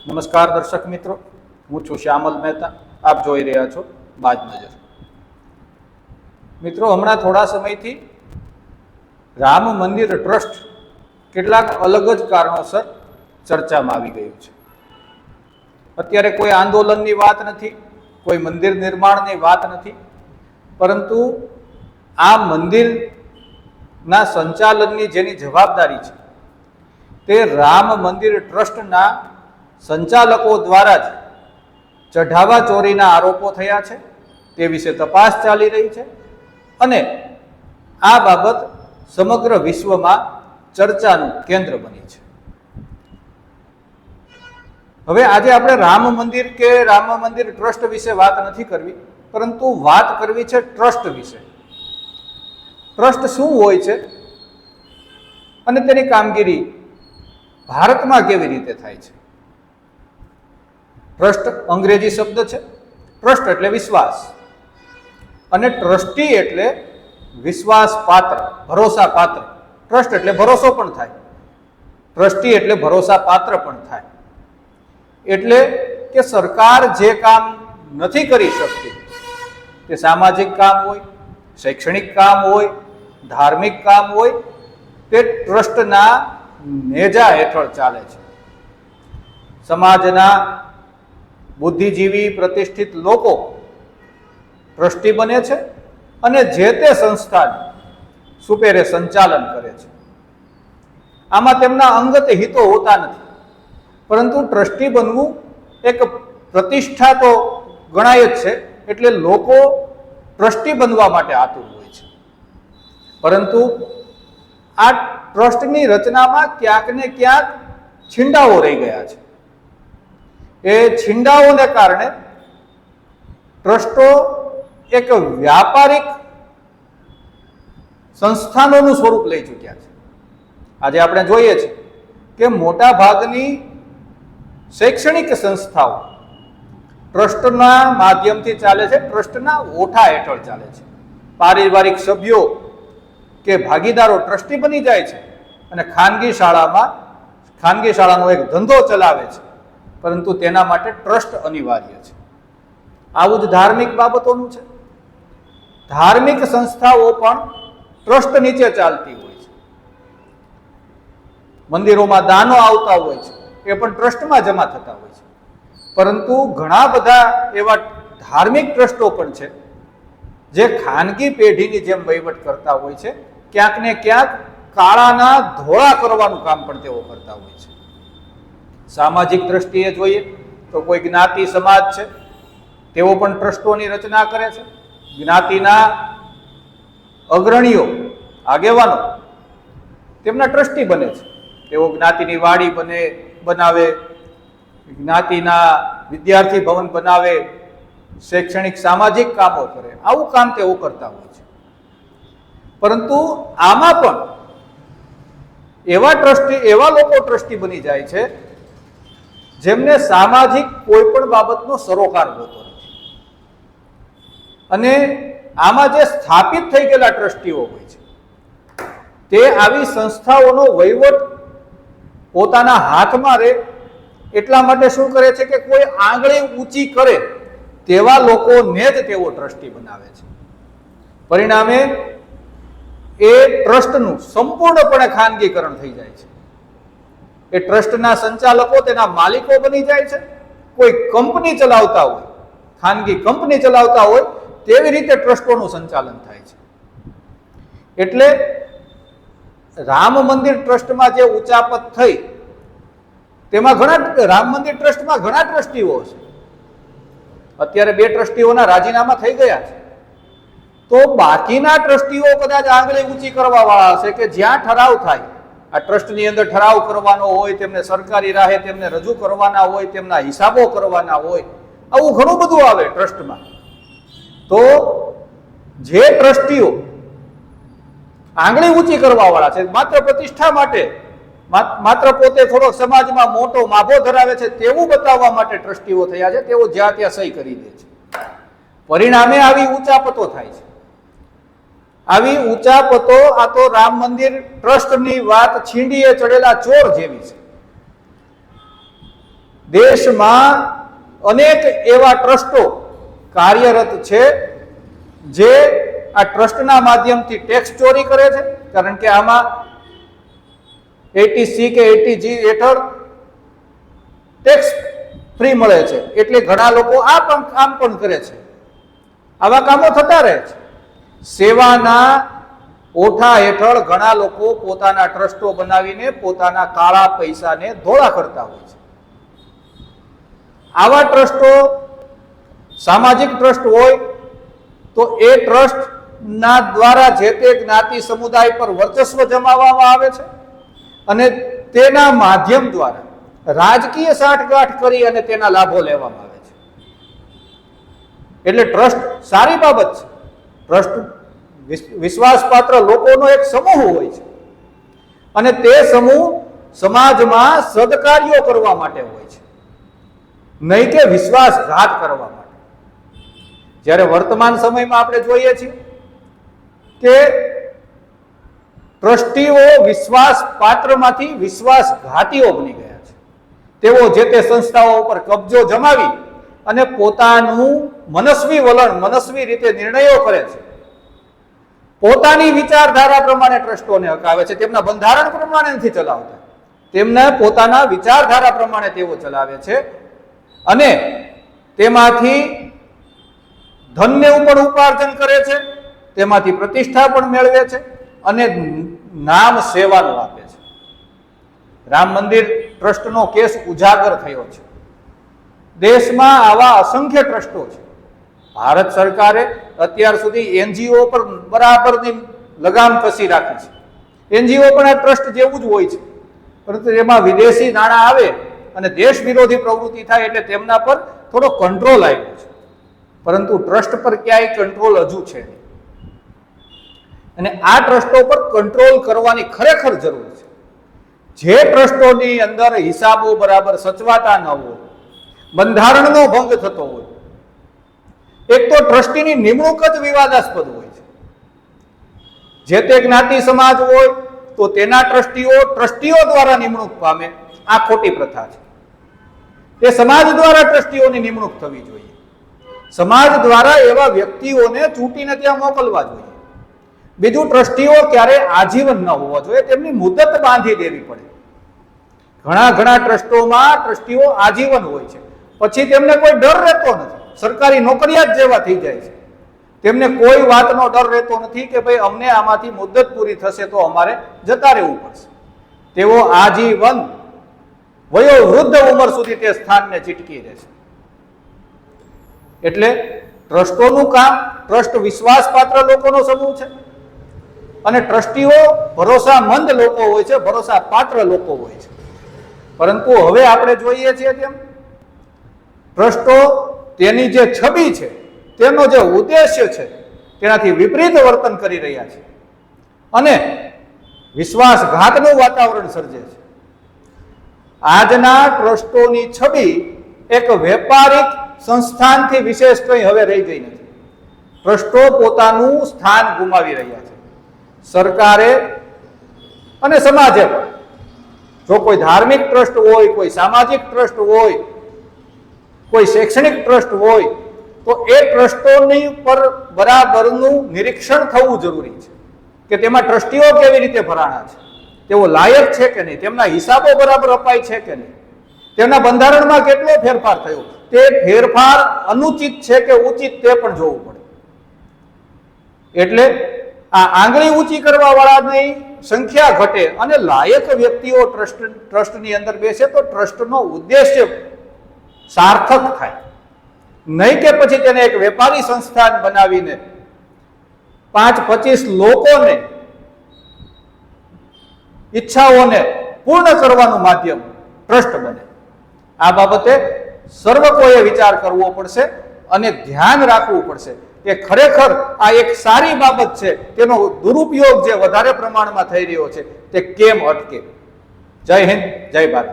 નમસ્કાર દર્શક મિત્રો, હું છું શ્યામલ મહેતા. આપ જોઈ રહ્યા છો બાજ નજર. મિત્રો, હમણાં થોડા સમયથી રામ મંદિર ટ્રસ્ટ કેટલાક અલગ જ કારણોસર ચર્ચામાં આવી ગયું છે. અત્યારે કોઈ આંદોલનની વાત નથી, કોઈ મંદિર નિર્માણની વાત નથી, પરંતુ આ મંદિરના સંચાલનની જેની જવાબદારી છે તે રામ મંદિર ટ્રસ્ટના સંચાલકો દ્વારા જ ચઢાવા ચોરીના આરોપો થયા છે. તે વિશે તપાસ ચાલી રહી છે અને આ બાબત સમગ્ર વિશ્વમાં ચર્ચાનું કેન્દ્ર બની છે. હવે આજે આપણે રામ મંદિર કે રામ મંદિર ટ્રસ્ટ વિશે વાત નથી કરવી, પરંતુ વાત કરવી છે ટ્રસ્ટ વિશે. ટ્રસ્ટ શું હોય છે અને તેની કામગીરી ભારતમાં કેવી રીતે થાય છે. ટ્રસ્ટ અંગ્રેજી શબ્દ છે. ટ્રસ્ટ એટલે વિશ્વાસ અને ટ્રસ્ટી એટલે વિશ્વાસ પાત્ર, ભરોસા પાત્ર. ટ્રસ્ટ એટલે ભરોસો પણ થાય, ટ્રસ્ટી એટલે ભરોસા પાત્ર પણ થાય. એટલે કે સરકાર જે કામ નથી કરી શકતી, તે સામાજિક કામ હોય, શૈક્ષણિક કામ હોય, ધાર્મિક કામ હોય, તે ટ્રસ્ટના નેજા હેઠળ ચાલે છે. સમાજના બુદ્ધિજીવી પ્રતિષ્ઠિત લોકો ટ્રસ્ટી બને છે અને જે તે સંસ્થાનું સુપેરે સંચાલન કરે છે. આમાં તેમના અંગત હિતો હોતા નથી, પરંતુ ટ્રસ્ટી બનવું એક પ્રતિષ્ઠા તો ગણાય જ છે, એટલે લોકો ટ્રસ્ટી બનવા માટે આતુર હોય છે. પરંતુ આ ટ્રસ્ટની રચનામાં ક્યાંક ને ક્યાંક છીંડાઓ રહી ગયા છે. એ છીંડાઓને કારણે ટ્રસ્ટો એક વ્યાપારિક સંસ્થાનોનું સ્વરૂપ લઈ ચૂક્યા છે. આજે આપણે જોઈએ છીએ કે મોટા ભાગની શૈક્ષણિક સંસ્થાઓ ટ્રસ્ટના માધ્યમથી ચાલે છે, ટ્રસ્ટના ઓઠા હેઠળ ચાલે છે. પારિવારિક સભ્યો કે ભાગીદારો ટ્રસ્ટી બની જાય છે અને ખાનગી શાળાનો એક ધંધો ચલાવે છે, પરંતુ તેના માટે ટ્રસ્ટ અનિવાર્ય છે. આવું જ ધાર્મિક બાબતોનું છે. ધાર્મિક સંસ્થાઓ પણ ટ્રસ્ટ નીચે ચાલતી હોય છે. મંદિરોમાં દાનો આવતા હોય છે, એ પણ ટ્રસ્ટમાં જમા થતા હોય છે. પરંતુ ઘણા બધા એવા ધાર્મિક ટ્રસ્ટો પણ છે જે ખાનગી પેઢીની જેમ વહીવટ કરતા હોય છે. ક્યાંક ને ક્યાંક કાળાના ધોળા કરવાનું કામ પણ તેઓ કરતા હોય છે. સામાજિક દ્રષ્ટિએ જોઈએ તો કોઈ જ્ઞાતિ સમાજ છે, તેઓ પણ ટ્રસ્ટોની રચના કરે છે. જ્ઞાતિના અગ્રણીઓ, આગેવાનો તેમના ટ્રસ્ટી બને છે. તેઓ જ્ઞાતિની વાડી બનાવે, જ્ઞાતિના વિદ્યાર્થી ભવન બનાવે, શૈક્ષણિક સામાજિક કામો કરે. આવું કામ તેઓ કરતા હોય છે. પરંતુ આમાં પણ એવા લોકો ટ્રસ્ટી બની જાય છે જેમને સામાજિક કોઈ પણ બાબતનો સરોકાર હોતો નથી. અને આમાં જે સ્થાપિત થઈ ગયેલા ટ્રસ્ટીઓ હોય છે તે આવી સંસ્થાઓનો વહીવટ પોતાના હાથમાં રહે એટલા માટે શું કરે છે કે કોઈ આંગળી ઊંચી કરે તેવા લોકોને જ તેઓ ટ્રસ્ટી બનાવે છે. પરિણામે એ ટ્રસ્ટનું સંપૂર્ણપણે ખાનગીકરણ થઈ જાય છે. એ ટ્રસ્ટના સંચાલકો તેના માલિકો બની જાય છે. કોઈ કંપની ચલાવતા હોય, ખાનગી કંપની ચલાવતા હોય, તેવી રીતે ટ્રસ્ટોનું સંચાલન થાય છે. એટલે રામ મંદિર ટ્રસ્ટમાં જે ઉચાપત થઈ, તેમાં રામ મંદિર ટ્રસ્ટમાં ઘણા ટ્રસ્ટીઓ છે. અત્યારે 2 ટ્રસ્ટીઓના રાજીનામા થઈ ગયા છે. તો બાકીના ટ્રસ્ટીઓ કદાચ આંગળી ઊંચી કરવા વાળા હશે કે જ્યાં ઠરાવ થાય, આ ટ્રસ્ટની અંદર ઠરાવ કરવાનો હોય, તેમને સરકારી રાહે તેમને રજૂ કરવાના હોય, તેમના હિસાબો કરવાના હોય, આવું ઘણું બધું આવે ટ્રસ્ટમાં. તો જે ટ્રસ્ટીઓ આંગળી ઊંચી કરવા વાળા છે, માત્ર પ્રતિષ્ઠા માટે, માત્ર પોતે થોડોક સમાજમાં મોટો માભો ધરાવે છે તેવું બતાવવા માટે ટ્રસ્ટીઓ થયા છે, તેઓ જ્યાં ત્યાં સહી કરી દે છે. પરિણામે આવી ઉચાપતો થાય છે. આવી ઉચાપતો આ તો રામ મંદિર ટ્રસ્ટની વાત છીંડીએ ચડેલા ચોર જેવી છે. દેશમાં અનેક એવા ટ્રસ્ટો કાર્યરત છે જે આ ટ્રસ્ટના માધ્યમથી ટેક્સ ચોરી કરે છે, કારણ કે આમાં 80C કે 80G હેઠળ ટેક્સ ફ્રી મળે છે, એટલે ઘણા લોકો આ પણ કામ પણ કરે છે. આવા કામો થતા રહે છે. સેવાના ઓઠા હેઠળ ઘણા લોકો પોતાના ટ્રસ્ટો બનાવીને પોતાના કાળા પૈસાને ધોળા કરતા હોય છે. આવા ટ્રસ્ટો સામાજિક ટ્રસ્ટ હોય તો એ ટ્રસ્ટ ના દ્વારા જે તે જ્ઞાતિ સમુદાય પર વર્ચસ્વ જમાવવામાં આવે છે અને તેના માધ્યમ દ્વારા રાજકીય સાંઠગાંઠ કરી અને તેના લાભો લેવામાં આવે છે. એટલે ટ્રસ્ટ સારી બાબત છે. ટ્રસ્ટ વિશ્વાસપાત્ર લોકોનો એક સમૂહ હોય છે અને તે સમૂહ સમાજમાં સદકાર્યો કરવા માટે હોય છે, નહીં કે વિશ્વાસઘાત કરવા માટે. જ્યારે વર્તમાન સમયમાં આપણે જોઈએ છીએ કે ટ્રસ્ટીઓ વિશ્વાસપાત્રમાંથી વિશ્વાસઘાતીઓ બની ગયા છે. તેઓ જે તે સંસ્થાઓ ઉપર કબજો જમાવી અને પોતાનું મનસ્વી વલણ, મનસ્વી રીતે નિર્ણયો કરે છે. પોતાની વિચારધારા પ્રમાણે ટ્રસ્ટોને હકાવે છે. તેમના બંધારણ પ્રમાણે નથી ચલાવતા, તેમના પોતાના વિચારધારા પ્રમાણે તેઓ ચલાવે છે અને તેમાંથી ધનનું પણ ઉપાર્જન કરે છે, તેમાંથી પ્રતિષ્ઠા પણ મેળવે છે અને નામ સેવાનું આપે છે. રામ મંદિર ટ્રસ્ટનો કેસ ઉજાગર થયો છે. દેશમાં આવા અસંખ્ય ટ્રસ્ટો છે. ભારત સરકારે અત્યાર સુધી NGO પર બરાબરની લગામ કસી રાખી છે. NGO પણ આ ટ્રસ્ટ જેવું જ હોય છે, પરંતુ એમાં વિદેશી નાણાં આવે અને દેશ વિરોધી પ્રવૃત્તિ થાય એટલે તેમના પર થોડો કંટ્રોલ આવ્યો છે, પરંતુ ટ્રસ્ટ પર ક્યાંય કંટ્રોલ હજુ છે નહીં. અને આ ટ્રસ્ટો પર કંટ્રોલ કરવાની ખરેખર જરૂર છે. જે ટ્રસ્ટોની અંદર હિસાબો બરાબર સચવાતા ન હોય, બંધારણનો ભંગ થતો હોય, એક તો ટ્રસ્ટીની નિમણૂક જ વિવાદાસ્પદ હોય છે. જે તે જ્ઞાતિ સમાજ હોય તો તેના ટ્રસ્ટીઓ દ્વારા નિમણૂક પામે, આ ખોટી પ્રથા છે. તે સમાજ દ્વારા ટ્રસ્ટીઓની નિમણૂક થવી જોઈએ. સમાજ દ્વારા એવા વ્યક્તિઓને ચૂંટીને ત્યાં મોકલવા જોઈએ. બીજું, ટ્રસ્ટીઓ ક્યારે આજીવન ન હોવા જોઈએ, તેમની મુદત બાંધી દેવી પડે. ઘણા ટ્રસ્ટોમાં ટ્રસ્ટીઓ આજીવન હોય છે, પછી તેમને કોઈ ડર રહેતો નથી. સરકારી નોકરિયાત જેવા થઈ જાય છે. તેમને કોઈ વાતનો ડર રહેતો નથી કે ભાઈ અમને આમાંથી મુદત પૂરી થશે તો અમારે જતા રહેવું પડશે. તેઓ આજીવન વયોવૃદ્ધ ઉંમર સુધી તે સ્થાનને ચીટકી રહેશે. એટલે ટ્રસ્ટોનું કામ, ટ્રસ્ટ વિશ્વાસપાત્ર લોકોનો સમૂહ છે અને ટ્રસ્ટીઓ ભરોસામંદ લોકો હોય છે, ભરોસાપાત્ર લોકો હોય છે. પરંતુ હવે આપણે જોઈએ છીએ તેમ ટ્રસ્ટો તેની જે છબી છે, તેનો જે ઉદ્દેશ્ય છે, તેનાથી વિપરીત વર્તન કરી રહ્યા છે અને વિશ્વાસઘાતનું વાતાવરણ સર્જે છે. આજના ટ્રસ્ટોની છબી એક વેપારિક સંસ્થાનથી વિશેષ કંઈ હવે રહી ગઈ નથી. ટ્રસ્ટો પોતાનું સ્થાન ગુમાવી રહ્યા છે. સરકારે અને સમાજે પણ, જો કોઈ ધાર્મિક ટ્રસ્ટ હોય, કોઈ સામાજિક ટ્રસ્ટ હોય, કોઈ શૈક્ષણિક ટ્રસ્ટ હોય, તો એ ટ્રસ્ટોની પર બરાબરનું નિરીક્ષણ થવું જરૂરી છે કે તેમાં ટ્રસ્ટીઓ કેવી રીતે ભરાણા છે, તેઓ લાયક છે કે નહીં, તેમના હિસાબો બરાબર અપાય છે કે નહીં, તેમના બંધારણમાં કેટલો ફેરફાર થયો, તે ફેરફાર અનુચિત છે કે ઉચિત તે પણ જોવું પડે. એટલે આ આંગળી ઊંચી કરવા વાળાની સંખ્યા ઘટે અને લાયક વ્યક્તિઓ ટ્રસ્ટની અંદર બેસે તો ટ્રસ્ટનો ઉદ્દેશ્ય સાર્થક થાય, નહીં કે પછી તેને એક વેપારી સંસ્થાન બનાવીને 5-25 લોકોને ઈચ્છાઓને પૂર્ણ કરવાનું માધ્યમ ટ્રસ્ટ બને. આ બાબતે સર્વ કોઈએ વિચાર કરવો પડશે અને ધ્યાન રાખવું પડશે કે ખરેખર આ એક સારી બાબત છે, તેનો દુરુપયોગ જે વધારે પ્રમાણમાં થઈ રહ્યો છે તે કેમ અટકે. જય હિન્દ, જય ભારત.